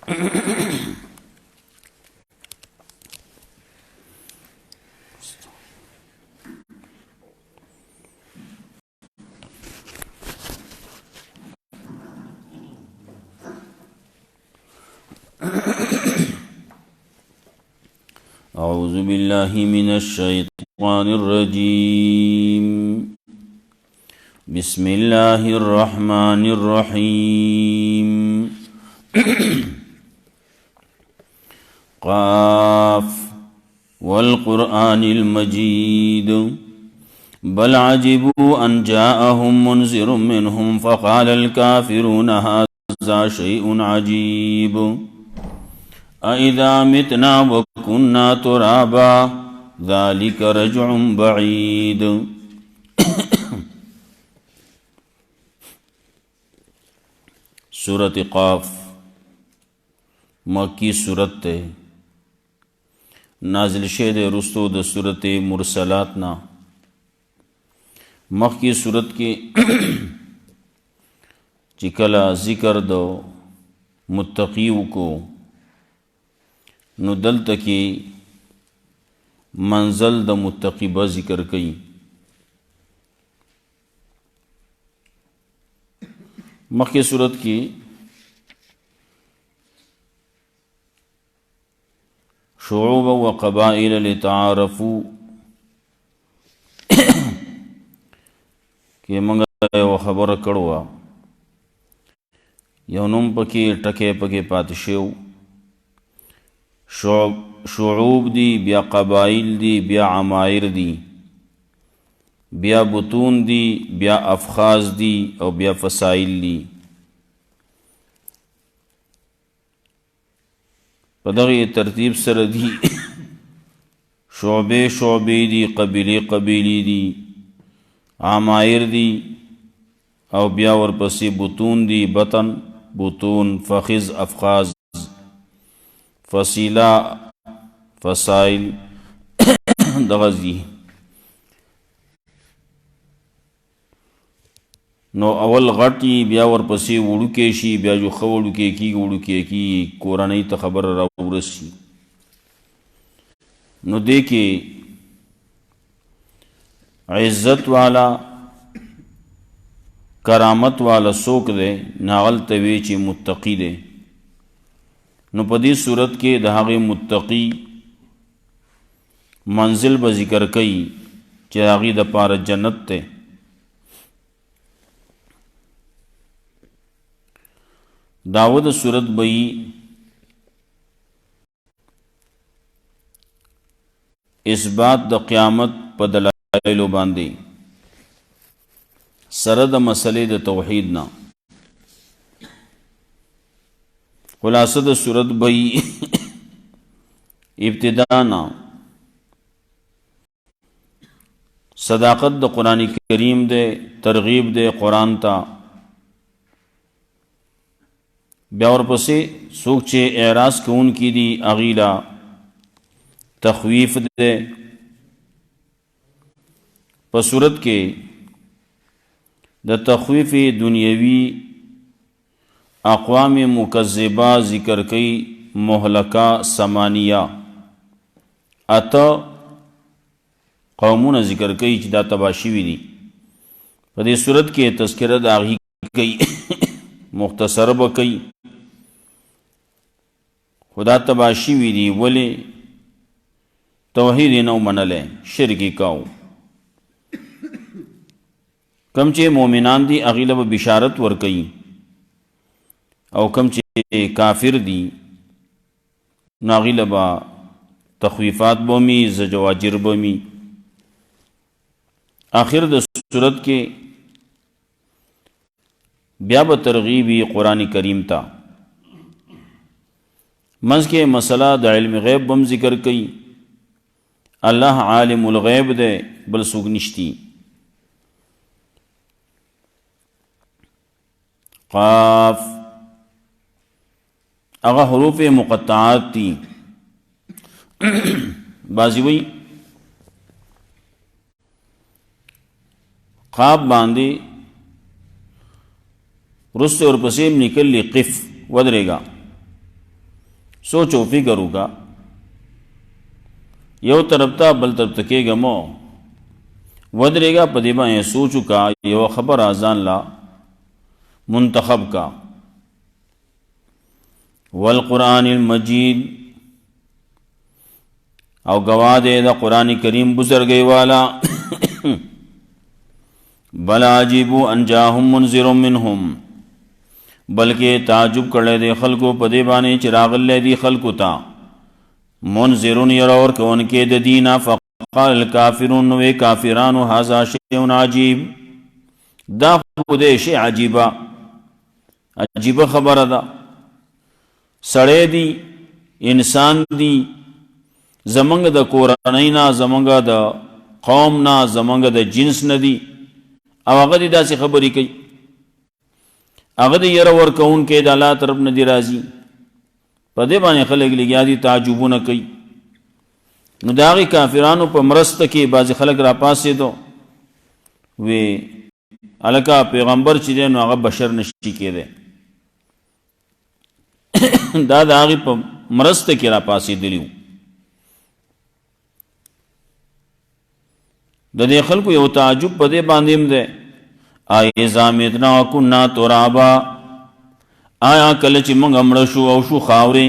أعوذ بالله من الشيطان الرجيم. بسم الله الرحمن الرحيم. قاف والقرآن المجيد بل عجبوا أن جاءهم منذر منهم فقال الكافرون هذا شيء عجيب أإذا متنا وكنا ترابا ذلك رجع بعيد. سورة قاف مکی سورت تے نازل شید رستو د سورت مرسلاتنا مکی سورت کی چکلا ذکر دو متقیو کو نو دلته کې منزل د متقی به ذکر کړي. مخکې صورت کې شعوب و قبائل لتعارفوا کې موږ یو خبره کړو، یو نوم پکې ټکی پکې پاتې شو. شعوب دی، بیا قبائل دی، بیا عمائر دی، بیا بطون دی، بیا افخاذ دی، او بیا فسائل دی. په دغه ترتیب سره دی شعبے شعبے دی، قبیلے قبیلی دی، عمائر دی، او بیا ورپسې بطون دی، بطن، بطون، فخذ، افخاذ، فصیلہ، فسائل دغزی. نو اول غټی، بیا ورپسې وړوکی شي، بیا جو ښه وړوکی کېږي، وړوکی کېږي، کورنۍ ته خبره راورسي. نو دې کې عزت والا، کرامت والا څوک دی؟ ناغل ته وی چې متقی دی. نو په دې صورت کې د هغې متقی منزل به ذکر کوي چې هغې دپاره جنت دی. داود صورت به اثبات د قیامت په دلایلو باندې سره د مسلې د توحید نه. خلاصه د صورت بئی ابتدانا صداقت د قرآن کریم دے، ترغیب دے قرآن تا. بیا ورپسې څوک چې اعراض کوونکي دي هغوی له تخویف دے. په صورت کې د تخویف دنیوي اقوام مکذبہ ذکر کئی، مہلکہ ثمانیہ، اتا قومون ذکر کئی چې دا تباه شوي دي. په دې صورت کې تذکره د هغې کوي، مختصر به کوي، خو دا تباه شوي دي. ولې؟ توحید یې نه منلی، شرک یې کاو. کم چې مؤمنان دي هغې له به بشارت ورکوي، او کم چې کافر دی ناغی لبا تخویفات بومی، زجواجر بومی. آخر د صورت کې بیا به ترغیبی قرآن کریم تا. منځ کې مسئلہ د علم غیب بم ذکر کئی. اللہ عالم الغیب دے، بل څوک نشتی. قاف اغا حروف مقطعات تی. بازی وی قاب باندے رست اور پسیم نکل لی قف ودرے گا. سوچ و فکر وکا یو طرف ته بل طرف ته کېږه مو ودرېږه په دې باندې سوچ وکا یو خبر ځان لا منتخب کا والقرآن المجید او گواہ دے دا قرآن کریم بزرگی والا بل عجیبو ان جاہم منذر منہم بلکہ تعجب کرلے دے خلقو پدے بانے چراغ لے دی خلقو تا منذرون یرور کون کے دینا فقال الکافرون وے کافرانو حازا شیعون عجیب دا خودے شیع عجیبا عجیب خبر دا سڑے دی انسان دی زمنگ دا کورانینا زمنگ دا قومنا زمنگ دا جنس ندی او اگر دی دا سی خبری کئی اگر دی یر ورکون کے دا اللہ طرف ندی رازی پا دے بانے خلق لگیا دی تعجبون کئی نو داغی کافرانو پا مرست کی بازی خلق را پاسے دو وی علکا پیغمبر چی دے نو اگر بشر نشی کے دے دا داغی پا مرست کی را پاسے دلیو دا دے خلقو یو تعجب پا دے باندیم دے آئی زامیتنا وکننا ترابا آیا کلچی منگ امرشو او شو خاورے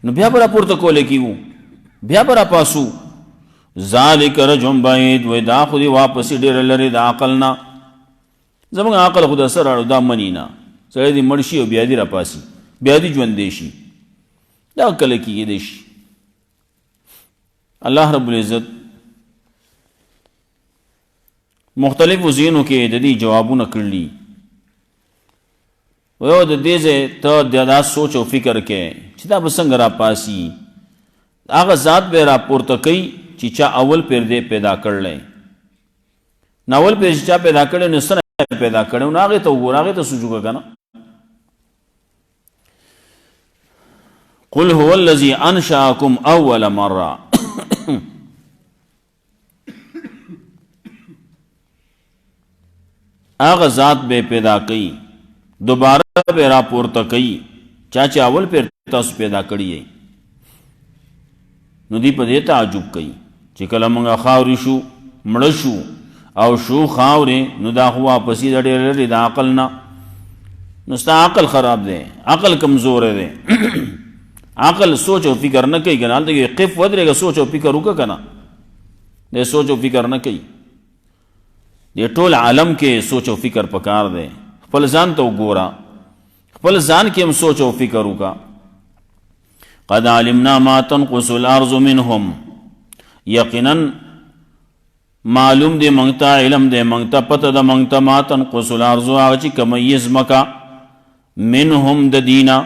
نو بیا برا پورتا کولے کیو بیا برا پاسو ذالک رجم بعید وی دا خودی واپسی دیر لری دا عقلنا زمان عقل خود اثر آڑو دا منینا سرے دی مرشی و بیا دی را پاسی بیا دی جون دیشی دا عقل کی دیشی اللہ رب العزت مختلف وزینوں کے ددی جوابوں نکل لی وہ دیزے تو دیادا سوچ و فکر کے چتا بسنگ را پاسی آغا ذات بے را پورتکی چیچا اول پیر دے پیدا کر لے نا اول پیر چیچا پیدا کر لے نسن پیدا کر لے انہا آگے تو گور آگے تو سوچو گا نا قل هو الذی انشاکم اول مرہ آغا ذات بے پیدا کئی دوبارہ بے را پورتا کئی چاچے اول پیر تاس پیدا کری ہے نو دی پا دیتا عجب کئی چکل منگا خاوری شو مڑشو او شو خاوری نو دا خوا پسی دا دیر لری دا عقلنا نو ستا عقل خراب دے عقل کمزور دے عقل سوچ و فکر نہ کئی کنا حالتا کہ قف ودرے گا سوچ و فکر ہوکا کنا دے سوچ و فکر نہ کئی یہ ټول عالم کے سوچ و فکر پکار دے خپل ځان ته وګورا خپل ځان کې هم سوچ او فکر وکا قد علمنا ما تنقص الارض منهم یقینا معلوم دے منگتا علم دے منگتا پتہ دا منگتا ما تنقص الارض آغچی کمیز مکا منهم ددینا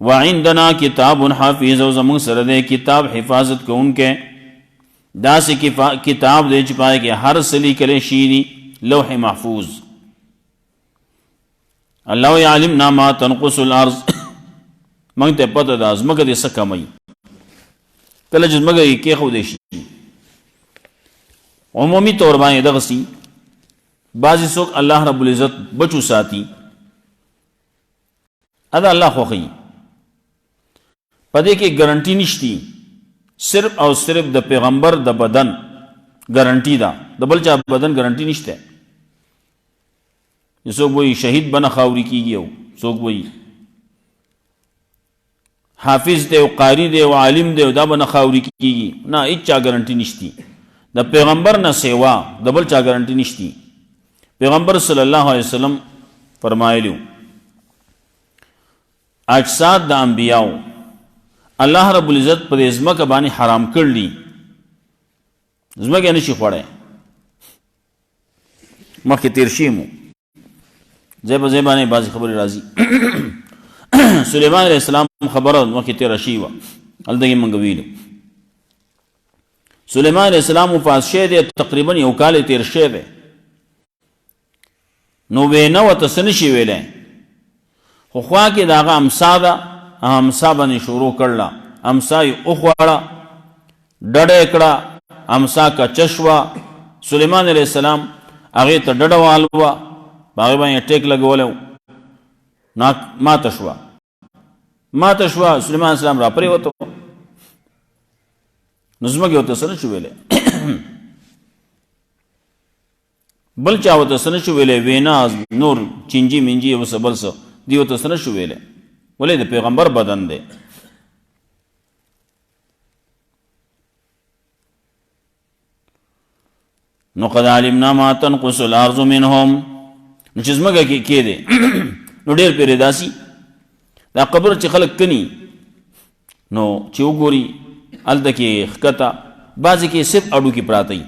وعندنا کتاب حافظ و زمان سردے کتاب حفاظت کو ان کے دا سے کتاب دے چپائے کہ ہر سلی کرے شیری لوح محفوظ اللہ یعلمنا ما تنقص الارض منگتے پتہ دا ازمگا دے سکا مئی کلج ازمگا یہ کی خود شی عمومی طور بائیں دغسی بعضی سوک اللہ رب العزت بچو ساتی ادا اللہ خوخی پدے کے گارنٹی نشتی صرف او صرف د پیغمبر د بدن گارنٹی دا د بل چا بدن گارنٹی نشتے سوک وہی شہید بنا خاوری کی گیا سوک وہی حافظ دے و قاری دے و عالم دے و دا بنا خاوری کی گی نا اچا گارنٹی نشتی د پیغمبر نہ سیوا د بل چا گارنٹی نشتی پیغمبر صلی اللہ علیہ وسلم فرمائے لیو اجساد دا انبیاء اللہ رب العزت پر ازمک بانی حرام کر لی ازمک یعنی شی خوڑے مخی تیرشیمو زیبا زیبانی بازی خبری رازی سلیمان علیہ السلام خبرات مخی تیرشیوا الدگی منگویلو سلیمان علیہ السلام مفاظ شیدے تقریباً یوکال تیر شیدے نو وینو تسنشی ویلے خواہ کی داغا امسا دا امسا بانی شروع کرلا امسای اخوارا ڈڑے کڑا امسا کا چشوا سلیمان علیہ السلام آگے تا ڈڑا والوا باغی بانی ٹیک لگو لیو ما تشوا ما ته شوه سلیمان اسلام را پرېوته نو ځمکې ورته څه نه شو ویلی بل چا ورته څه نه شو ویلی وینا نور چینجي منجي او څه بل څه دې ورته څه نه شو ویلی ولې د پیغمبر بدن دی نو قد علمنا ما تنقص الارض منهم نو چې ځمکه کې دی نو ډېر پیرې داسي دا قبر چې خلک کني نو چې وګوري هلته کې ښکته بعضې کې صرف اډوکي پراته وي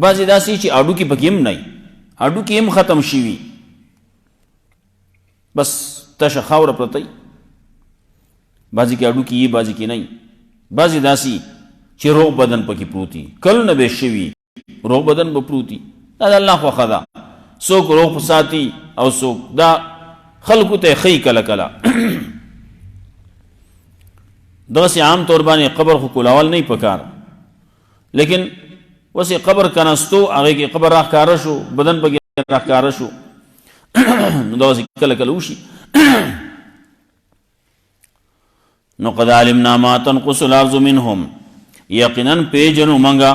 بعضې داسې چې اډوکي پکې هم نه وي اډوکي هم ختم شوي بس تشه خاوره پرته وي بعضې کې اډوکي وي بعضې کې نه وي بعضې داسې چې روغ بدن پکې پروت وي کلونه به شوي روغ بدن به پروت وي دا د الله خوښه ده څوک روغ ساتي او څوک دا خلکو ته ښیي کله کله دغسې عام طور باندې قبر خو کولول نه پکار لیکن وسې قبر کنستو هغې کې قبر راښکاره شو بدن پکې راښکاره شو نو دغسې کله کله وشي نو قد علمنا ما تنقص الارض منهم یقینا پیژنو منګه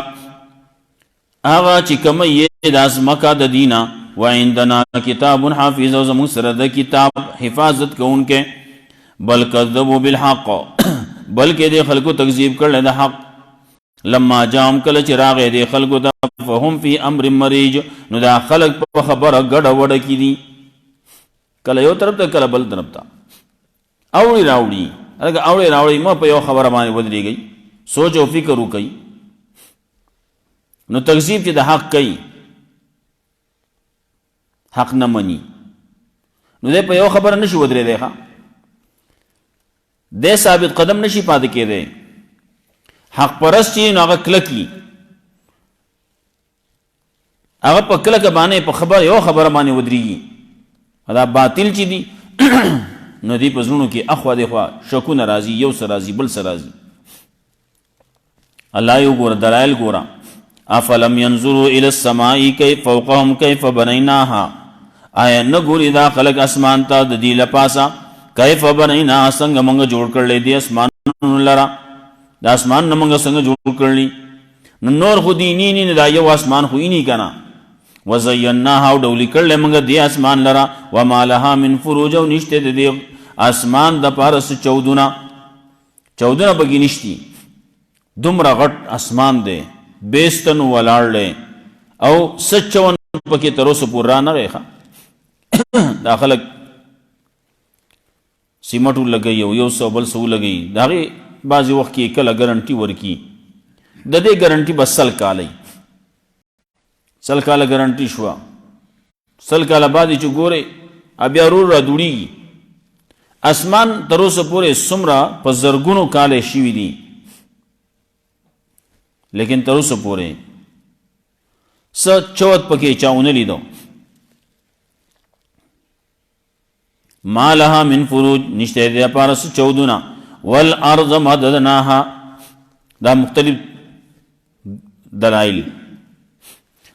هغه چې کومه یې د ځمکه د دینه وعندنا کتاب حافظ او زموږ سره د کتاب حفاظت کوونکی بل کذبوا بالحق بلکې د خلکو تکذیب کړل د حق لما جام کله چې راغی د خلکو ته فهم فی امر مریج نو دا خلک په خبره ګډه وډه کې دي کله یو طرف ته کله بل طرف ته اوړي راوړي هغه اوړي راوړي ما په یو خبره باندې ودرېږي سوچ او فکر وکړي نو تکذیب چې د حق کوي حق نه مني نو دی په یو خبره نشي ودرېدی ښه دی ثابت قدم نشي پاتې کېدی حق پرست چې نو هغه کلکي هغه په کلکه باندې په خبره یو خبره باندې ودرېږي دا باطل چې دي نو دی په زړونو کې اخوا دېخوا شکونه راځي یو څه راځي بل څه راځي الله یو ګوره دلایل ګوره افلم ينظروا الى السماء كيف فوقهم كيف بنيناها آیا نه ګوري دا خلق اسمان ته د دې لپاسه کیف بنینا څنګه موږ جوړ کړل دي اسمانونو لرا د اسمان نه موږ څنګه جوړ کړلی نور خو دې نه دا یو اسمان خو یې نه کنه وزیناها او ډولی کړل موږ دې اسمان لرا وما لها من فروج او نشته دې اسمان د پارس 14 بګی نشتی دومره غټ اسمان دی بیستن ولاړ دی او 56 پکې تر اوسه پورې را نه ریخه دا خلک سیمټو لګي او یو څو بل څو لګي دا غي بعضی وخت کې کله ګارانټي ورکی د دې ګارانټي بس سل کالای سل کاله ګارانټي شو سل کاله بعد چې ګوره بیا ورور را دوړي اسمان تر اوسه پورې سمرا په زرګونو کاله شي دي لیکن تر اوسه پورې چوت پکې چاونه لیدو ما لها من فروج نشته دې پارس 14 والارض مددناها دا مختلف دلائل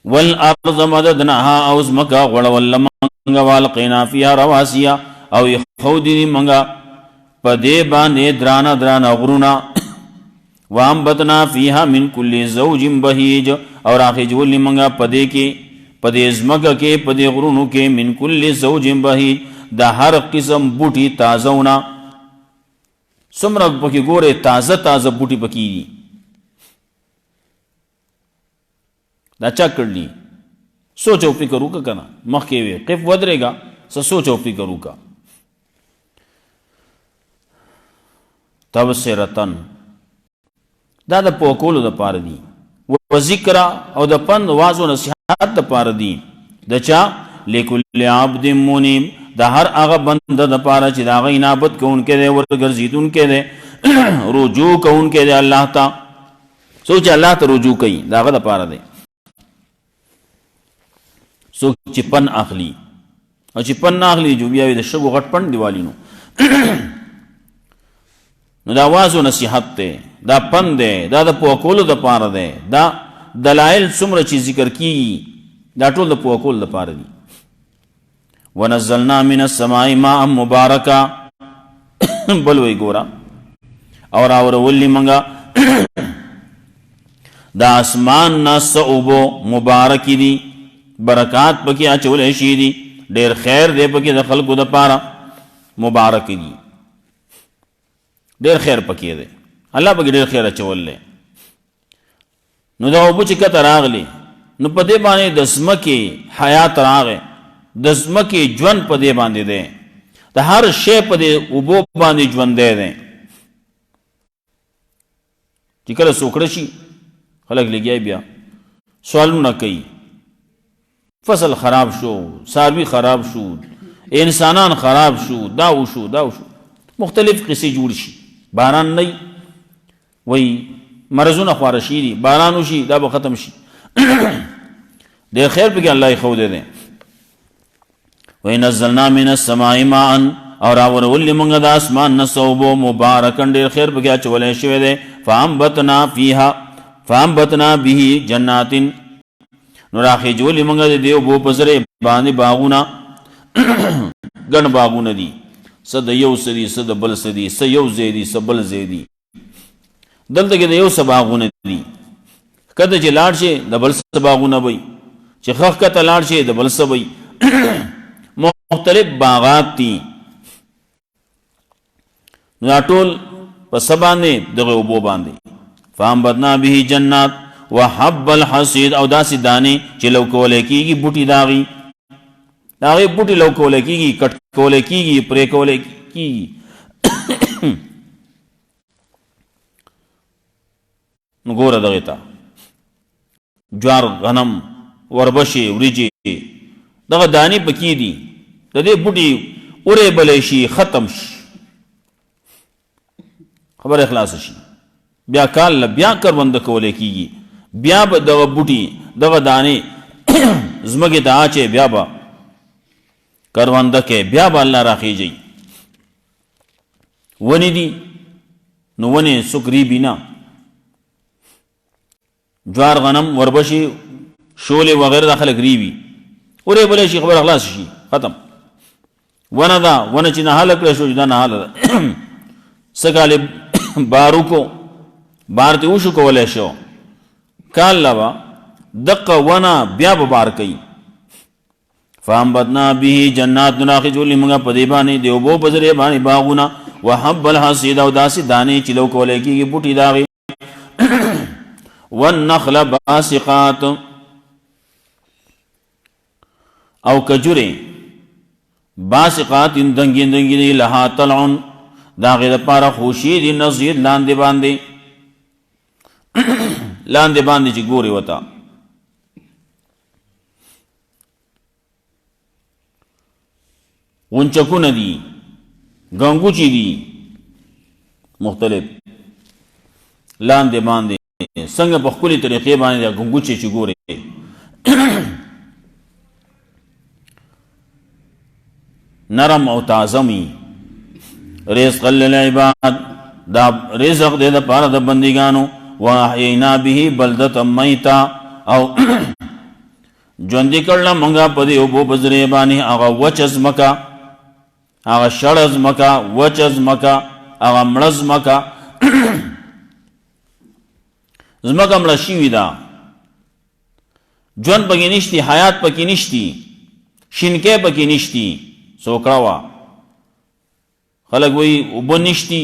والارض مددناها او زمکا غړول منګه والقینا فيها رواسیا او خودی منګه پدې باندې درانا غرونا وانبتنا فيها من كل زوج بهيج اور اخج ول منګه پدې کې پدې زمکه کې پدې غرونو کې من كل زوج بهيج د هر قسم بوټي تازهونه څومره پکې ګوره تازه بوټي پکې دي دا چا کړلی سوچ او فکر وکړه کنه مخکې وي قف ودرېګا سوچ او فکر وکړه تبصرتن دا د پوکولو د پاره دي و ذکر او د پند واعظ او نصيحت د پاره دي د چا لکل عبد منیب د هر هغه بنده د پاره چې دا غي نابت کوونکې دی ورګرځیدونکې دی رجوع کوونکې دی الله ته سوچ الله ته رجوع کوي دا غو د پاره دی سوچ چې پن اخلي او چې پن اخلي جو بیا د شګو غټ پن دیوالي نو دا واعظ او نصيحت ته دا پن دی دا د پوکولو د پاره دی دا دلایل څومره چې ذکر کی دا ټول د پوکول د پاره دي ونزلنا من السماء ماء مباركا بل وی ګورا اور راولي منګه دا اسمان ناس اوبو مبارک دي برکات پکې اچول شي دي ډېر خیر دی پکې د خلکو د پاره مبارک دي ډېر خیر پکې دی الله پکې ډېر خیر اچول نو دا اوبو چې کته راغلي نو په دې باندې د ځمکې حیات راغی د ځمکې ژوند په دې باندې دی د هر شی په دې اوبو باندې ژوند دی چې کله سوکړه شي خلک لګیا بیا سوالونه کوي فصل خراب شو څاروي خراب شو انسانان خراب شو دا وشو مختلف قصې جوړ شي باران نه وي مرضونه خواره شي دي باران وشي دا به ختم شي ډېر خیر پکې الله یې ښودی دی وَنَزَّلْنَا مِنَ السَّمَاءِ مَاءً او راولي موږ د اسمان نه اوبو مبارکن ډېر خیر پکې اچولی شوی دی فَأَنبَتْنَا بِهِ جَنَّاتٍ نو راخېجولي موږ د دې اوبو په ذریعې باندې باغونه ګڼ باغونه دي څه د یو څه دي څه د بل څه دي څه یو ځای دي څه بل ځای دي دلته کې د یو څه باغونه دي کله چې لاړ شي د بل څه باغونه وي چې خخ کته لاړ شي د بل څه وي مختلف باغات دي نو ټول په سبانه دغه اوبو باندې فَأَنبَتْنَا بِهِ جَنَّاتٍ وَحَبَّ الْحَصِيدِ او داسې دانې چې لو کولای کېږي بوټي داغي بوټي لو کولای کېږي کټ کولای کېږي پرې کولای کېږي نو ګوره دغه ته جوار غنم وربشې وریجې دغه دانې پکې دي د دې بوټي اورې بلې شي ختم شي خبر اخلاص شي بیا کال بیا کروند کولای کېږي بیا به دغه بوټي دغه دانې زمګې ته اچي بیا به کرونده کې بیا به الله راخېږي ونې دي نو ونې سکري بینا جوار غنم وربشي شولې وغیرہ د خلک ریبي اورې بلې شي خبر اخلاص شي ختم ونه دا ونه چې نه حاله کړی شو دا نه حاله سکاله بارو کو بار ته وشو کولای شو کال لوا دقه ونه بیا به بار کوي فَأَنبَتْنَا بِهِ جَنَّاتٍ نَاخِجُولِ موږ په دې باندې د اوبو په ذریعه باندې باغونه وَحَبَّ الْحَصِيدَ او داسې دانې چې لو کولای کېږي بوټي داغې وَالنَّخْلَ بَاسِقَاتٍ او کجورې باسقات دنګې دنګې لها طلع داغې دپاره خوشي دي نضید لاندې باندې لاندې باندې چې ګورې وته غنچکونه دي ګنګوچې دي مختلف لاندې باندې څنګه په ښکلې طریقې باندې دا ګنګوچې چې ګورې نرم او تازمی رزق للعباد دا رزق دې د پاره د بندګانو واحینا به بلدة میتا او ژوندې کړل موږ په دې اوبو په ذریعه باندې هغه وچ ځمکه هغه شړ ځمکه وچ ځمکه هغه مړ ځمکه ځمکه مړه شوې ده ژوند پکې نشتی حیات پکې نشتی شینکې پکې نشتی سوکړه وا خلک وایي اوبه نشتی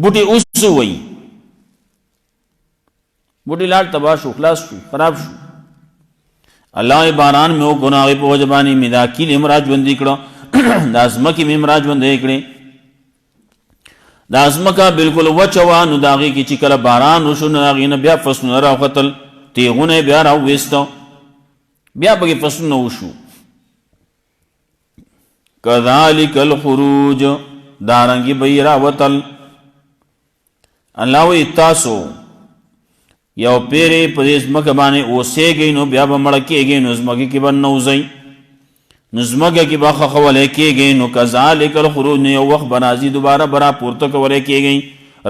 بوټي اوس وایي بوټي لاړ تباه شو خلاص شو خراب شو الله باران مې وکړو هغې په وجه باندې مې دا کیلې هم راژوندي کړه دا ځمکې مې هم راژوندی کړې دا ځمکه بلکل وچه وه نو د هغې کې چې کله باران وشو نو هغې نه بیا فصلونه راوختل تیغونه یې بیا راوویسته بیا پکې فصلونه وشو کذالک الخروج دارنګې به یې راوتل الله وایي تاسو یو پیرې په دې ځمکه باندې اوسېږئ نو بیا به مړه کېږئ نو ځمکې کې به نوځئ نو ځمکه کې به ښخولی کېږئ نو کذالک الخروج نو یو وخت به راځي دوباره به راپورته کولی کېږئ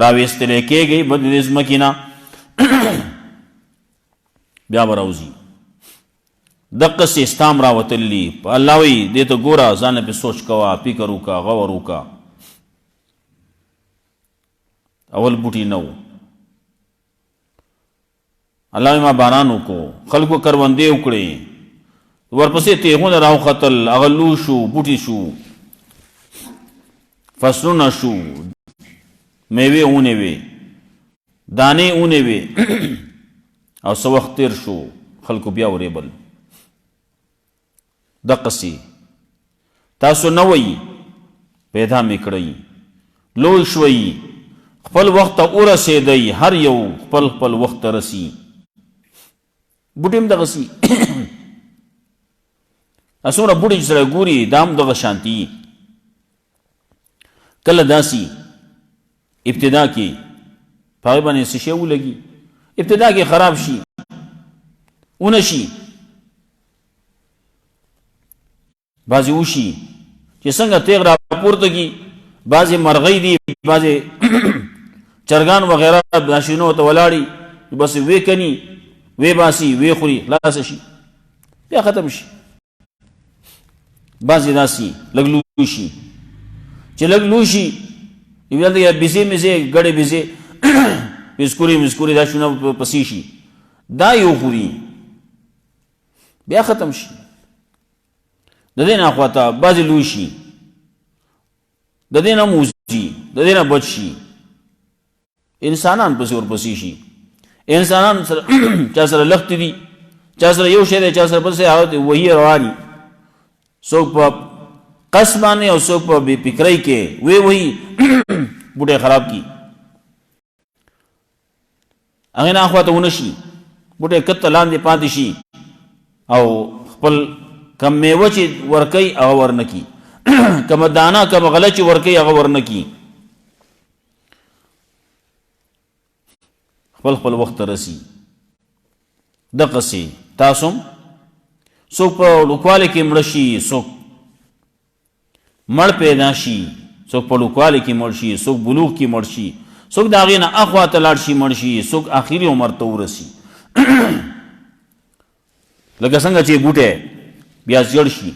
راویستلی کېږئ به د دې ځمکې نه بیا به راوځي دقه سي استام راوتلی الله وی دې ته ګوره ځان په سوچ کوا فکر وکا غور وکا اول بوټي نو الله ما باران وکړو خلکو کروندې وکړي ورپسې تیغونه راو خطل اغلو شو بوټي شو فصلونه شو میوه اونه وي دانه اونه وي او سو وخت تیر شو خلکو بیا ورېبل دقسی تاسو نوئی پیدا میکړی لوی شوی خپل وخت ورسېدی هر یو خپل خپل وخت رسی بوټیم دغسی اسوره بوټی سره ګوري دام دغه شانتی کله داسی ابتدا کې پای باندې څه شی ولګي ابتدا کې خراب شي اونشي بعضی وشي چې څنګه تیغ را پورته کی بعضی مرغۍ دي بعضی چرګان وغیرہ داشینو ته ولاړي بس وې کني وې باسي وې خوري خلاص شي بیا ختم شي بعضی داسي لګلو شي چې لګلو شي یو ځل یې بيزي مزه ګړې بيزي مسکوري دا شنو پسې شي دا یو خوري بیا ختم شي د دې نه خواته بعضې لوی شي د دې نه موزي د دې نه بچ شي انسانان پسې ورپسې شي انسانان سره چا سره لښتې دي چا سره یو شی دی چا سره بل شی هغه وهي رواني څوک په قص باندې او څوک په بې فکرۍ کې وهي بوټی خراب کی هغې نه خواته ونه شي بوټی کته لاندې پاتې شي او خپل کم میوه چې ورکی هغه ورنکي کم دانه کم غله چې ورکی هغه ورنکي خپل خپل وخت رسی دقسې تاسو څوک په لوکوالی کې مړه شي څوک مړ پیدا شي څوک په لوکوالی کې مړ شي څوک بلوغ کې مړ شي څوک د هغې نه اخوا ته لاړ شي مړ شي څوک آخري عمر ته ورسي لکه څنګه چې بوټی بیا زیړ شي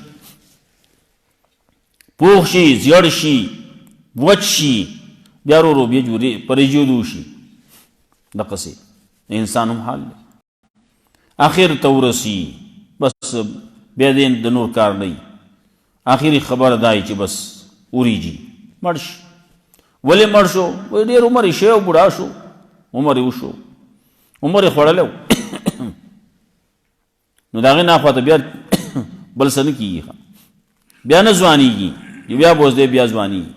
پوخ شي زیړ شي وچ شي بیا ورو بیا جوړې پرېجودو شي دقسې انسان هم حال دی آخر ته ورسي بس بیا دې د نور کار نه آخري خبره دای چې بس وریږي مړ شي ولې مړ شو وایي ډېر عمر یې شی او بوډا شو عمر یې وشو عمر یې خوړلی و نو د هغې نه خواته بیا بل څه نه کېږي بیا نه ځوانېږي بیا بوزدی بیا ځوانېږي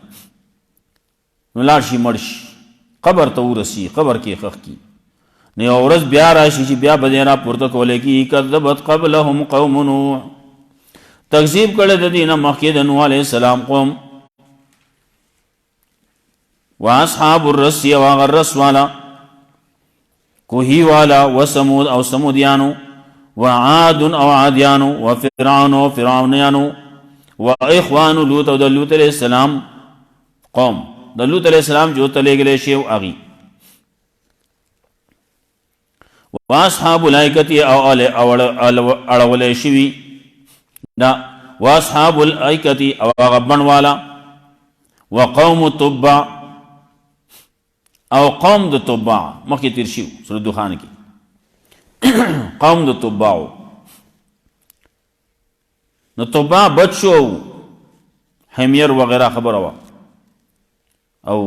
نو لاړ شي مړ شي قبر ته ورسي قبر کې ښخ کي نو یوه ورځ بیا راشي چې بیا به دې راپورته کولی کېږي کذبت قبلهم قوم نوح تکذیب کړی د دې نه مخکې د نوح علیه السلام قوم واصحاب الرس او هغه رس والا کوهي والا وثمود او ثمودیانو وعاد او عادیانو وفرعون او فرعونیانو واخوان لوط او د لوط علیہ السلام قوم د لوط علیہ السلام جو تلېږلی شی او هغې واصحاب الایکة او اړولی شوي دا واصحاب الایکة او هغه بڼ والا وقوم تبع او قوم د تبع مخکې تیر شي سورة دخان کې قوم د تبعو نو تبع بد شو حمیر وغیرہ خبره وه او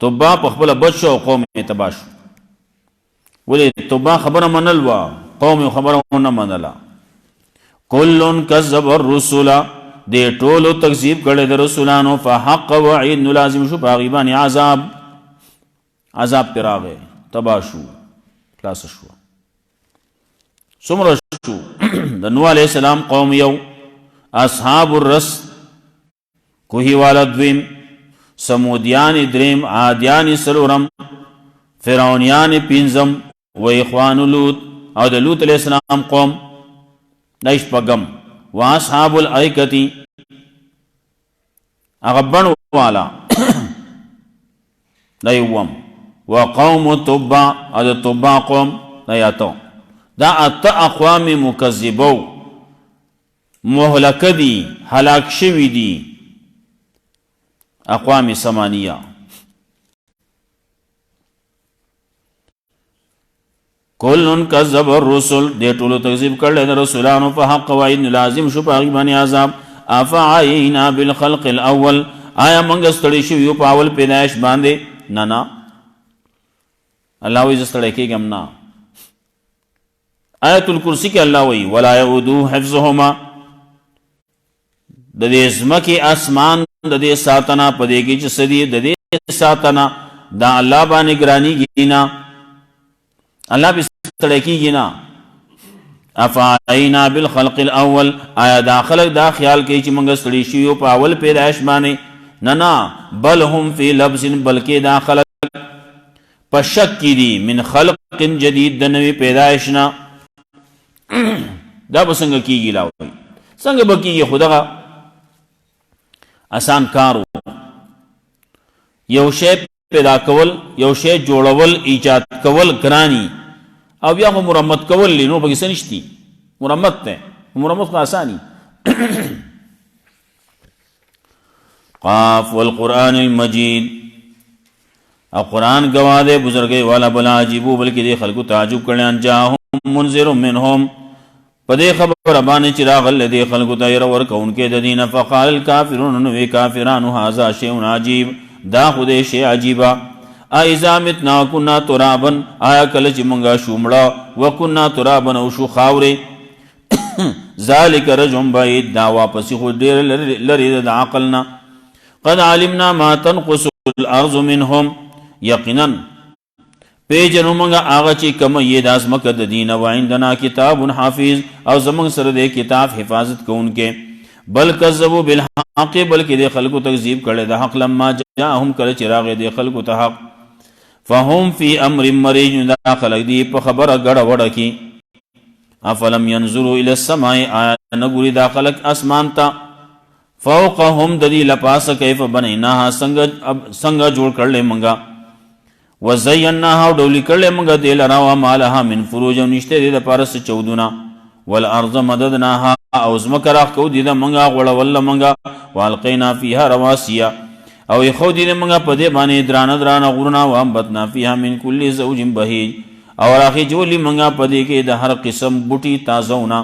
تبع په خپله بد شو او قوم یې تباه شو ولې تبع خبره منل وه قوم یې خبره ونه منله کل کذب الرسل دې ټولو تکذیب کړی د رسولانو فحق وعید نو لازم شو په هغې باندې عذاب پرې راغی تباه شو خلاص شو څومره شو د نوح علیه السلام قوم یو اصحاب الرس کوهي والا دویم ثمودیان دریم عادیان څلورم فرعونیان پنځم و اخوان لوط او د لوط علیه السلام قوم دا شپږم واصحاب الایکة هغه بڼ والا دا یوم وقوم تبع او د تبع قوم دا یاتو دا اته اقوام مکذبو مهلک دی هلاک شوی دی اقوام ثمانیه کلن کذب الرسل دے ټولو تکذیب کړل د رسولانو په حق وعید لازم شو په باندې عذاب افعینا بالخلق الاول آیا منګ ستړي شو په اول پیدائش باندې نه الله وی ستړي کېږم نه آیت الکرسی کې الله وی ولا یعودو حفظهما د دې ځمکې اسمان د دې ساتنه پدې کې چې سدي د دې ساتنه دا الله باندې ګرانی گینا الله به ستړي کېږي نه افعینا بالخلق الاول آیا دا خلق دا خیال کوي چې موږ ستړي شو په اول پیدائش باندې نه بل هم فی لبس بلکې دا خلق په شک کې دي من خلق جدید د نوې پیدائش نه دا به څنګه کېږي لا وایي څنګه به کېږي خو دغه آسان کار یو شی پیدا کول یو شی جوړول ایجاد کول ګرانی او بیا خو مرمت کول نو پکې څه نشتی مرمت ته مرمت خو آسانی قاف والقرآن المجید او قرآن گواہ دے بزرگی والا بلا عجیبو بلکہ دے خلقو تعجب کرنے جاہم منذر منہم پدے خبر ابانے چراغ اللہ دے خلقو تایر ورکون کے ددین فقال الكافرون نوے کافران حازا شیعن عجیب دا خودے شیع عجیبا ایزا متنا کننا ترابن آیا کلچ منگا شومڑا وکننا ترابن او شو خاورے ذالک رجم بعید دا واپسی خود دیر لرید دا عقلنا قد علمنا ما تنقص الارض منهم یقینا پیجنو منگا آغا چی کم یہ داس مکد دین وعندنا کتاب حافظ او زمان سر دے کتاب حفاظت کو ان کے بل کذبو بالحق بلکہ دے خلقو تکذیب کرے دا حق لما جاہم کل چراغ دے خلقو تحق فهم فی امر مریج دا خلق دی پا خبر گڑا وڑا کی افلم ینظروا الى السماء آیا نگوری دا خلق اسمان تا فوقهم ددی لپاس کیف بنیناها سنگا جوڑ کر لے منگا وزیناها ڈولی کر لے منگا دیل راوا مالها من فروج نشتے دی دا پارس چودونا والارض مددناها اوزمک راخ کو دی دا منگا غوڑا والله منگا والقینا فیها رواسیا او خو دی منگا پدے بانے درانا درانا غرنا وانبتنا فیها من کل زوج بهیج اور آخی جولی منگا پدے کے دا ہر قسم بوٹی تازونا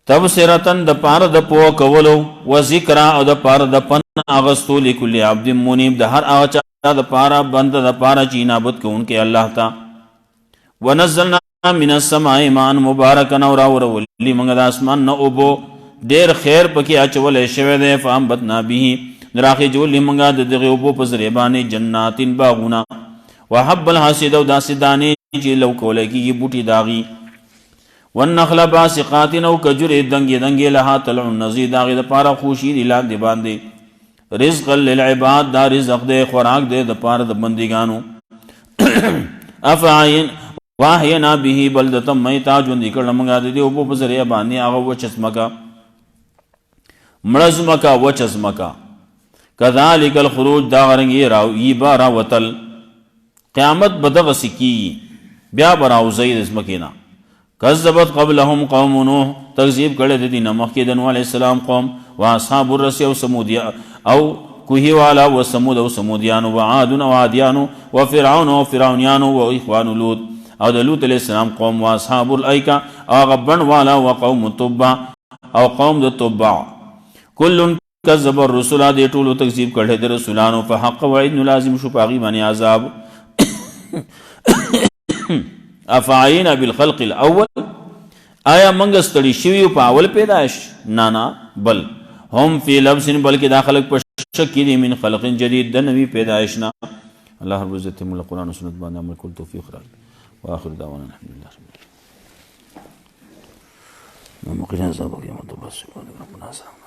تب سرطن دا پار دا پو کولو و ذکرہ او دا پار دا پن آغستو لکل عبد منیب دا ہر آغچا دا پارا بند دا پارا چینابت کو ان کے اللہ تا ونزلنا من السماء مان مبارکن اور ولی منگا دا اسمان نا اوبو دیر خیر پکی اچولے شوے دے فامبتنا بھی دراخی جولی منگا دا دغی اوبو پزریبانی جناتین باغونا وحب الحاسد او دا سدانی چی لو کولے کی بوٹی داغی والنخل باسقات او کجر دنگی دنگی لها طلع النزی داغی دا پارا خوشی دی لان دی باندے رزق للعباد دا رزق دے خوراک دے دا پارا دا بندگانو افعین واحینا به بلدتا میتا جوندی کرنا منگا دے اوپو پزریا باندی آغا وچسمکا مرزمکا وچسمکا کذالک الخروج دا غرنگی راوی بارا وطل قیامت بدغ سکی بیا براو زید اسمکینا کذبت قبلهم قوم نوح تکذیب کرے دی نمخ کی دنو علیہ السلام قوم واصحاب الرسی او سمودیا او کوہی والا و سمود او سمودیانو و عادن و عادیانو و فرعون و فرعونیانو و اخوان لوط او دلوت علیہ السلام قوم واصحاب الائکا او غبن والا و قوم تبع او قوم د تبع کل کذب الرسول دی ټولو تکذیب کرے دی رسولانو فحق وعید لازم شو پاغي باندې عذاب افعینا بالخلق الاول آیا منگستڑی شویو پا اول پیدائش نانا بل هم فی لبس بلکہ دا خلق پر شکی دی من خلق جدید دا نوی پیدائشنا اللہ رب عزت مولا قرآن و سنت باندې عمل کل توفیق راک و آخر دعوانا الحمدللہ رب العالمین مقرن صاحب و قیامت و بس ربنا صاحب